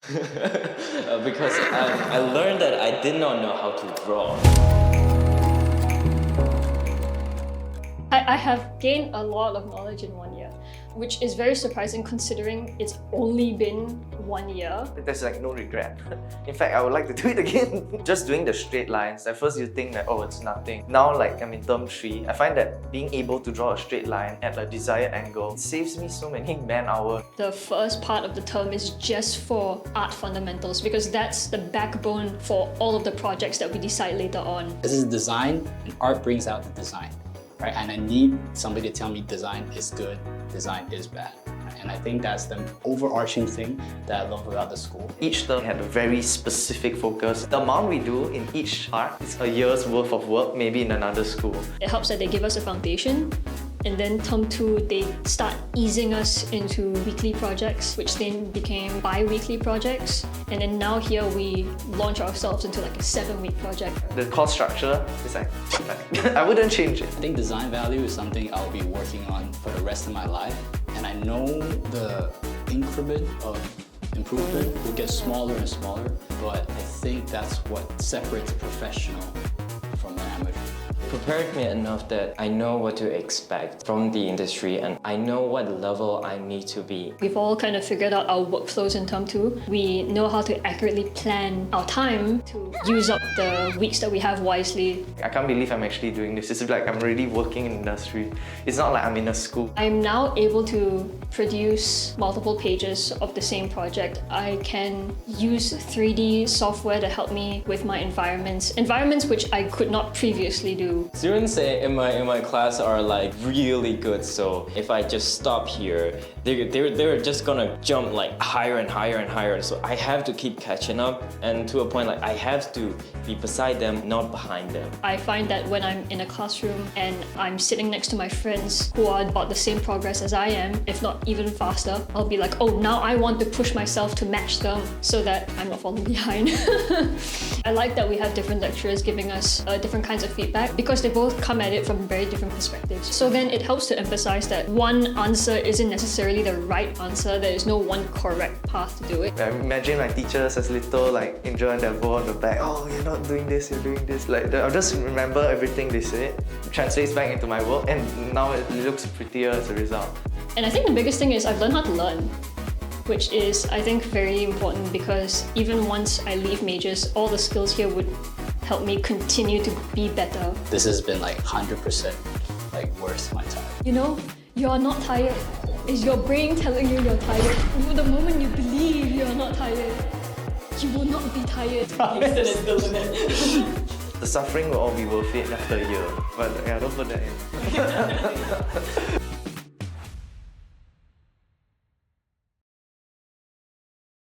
Because I learned that I did not know how to draw. I have gained a lot of knowledge in 1 year, which is very surprising considering it's only been 1 year. There's like no regret. In fact, I would like to do it again. Just doing the straight lines, at first you think that, oh, it's nothing. Now, like I'm in term 3, I find that being able to draw a straight line at a desired angle saves me so many man-hours. The first part of the term is just for art fundamentals because that's the backbone for all of the projects that we decide later on. This is design, and art brings out the design, right? And I need somebody to tell me design is good, design is bad. And I think that's the overarching thing that I love about the school. Each term had a very specific focus. The amount we do in each part is a year's worth of work, maybe in another school. It helps that they give us a foundation, and then term 2, they start easing us into weekly projects, which then became bi-weekly projects. And then now here we launch ourselves into like a 7-week project. The course structure is like, I wouldn't change it. I think design value is something I'll be working on for the rest of my life. And I know the increment of improvement will get smaller and smaller, but I think that's what separates a professional from an amateur. Prepared me enough that I know what to expect from the industry and I know what level I need to be. We've all kind of figured out our workflows in term 2. We know how to accurately plan our time to use up the weeks that we have wisely. I can't believe I'm actually doing this. It's like I'm really working in industry. It's not like I'm in a school. I'm now able to produce multiple pages of the same project. I can use 3D software to help me with my environments which I could not previously do. Students in my class are like really good, so if I just stop here, they're just gonna jump like higher and higher and higher. So I have to keep catching up, and to a point like I have to be beside them, not behind them. I find that when I'm in a classroom and I'm sitting next to my friends who are about the same progress as I am, if not even faster, I'll be like, oh, now I want to push myself to match them so that I'm not falling behind. I like that we have different lecturers giving us different kinds of feedback because they both come at it from very different perspectives. So then it helps to emphasize that one answer isn't necessarily the right answer. There is no one correct path to do it. I imagine my teachers as little like angel and devil on the back. Oh, you're not doing this, you're doing this. Like I'll just remember everything they said, translates back into my work, and now it looks prettier as a result. And I think the biggest thing is I've learned how to learn, which is, I think, very important because even once I leave MAGES, all the skills here would help me continue to be better. This has been like 100% like worth my time. You know, you're not tired. It's your brain telling you you're tired. The moment you believe you're not tired, you will not be tired. The suffering will all be worth it after a year. But yeah, don't put that in.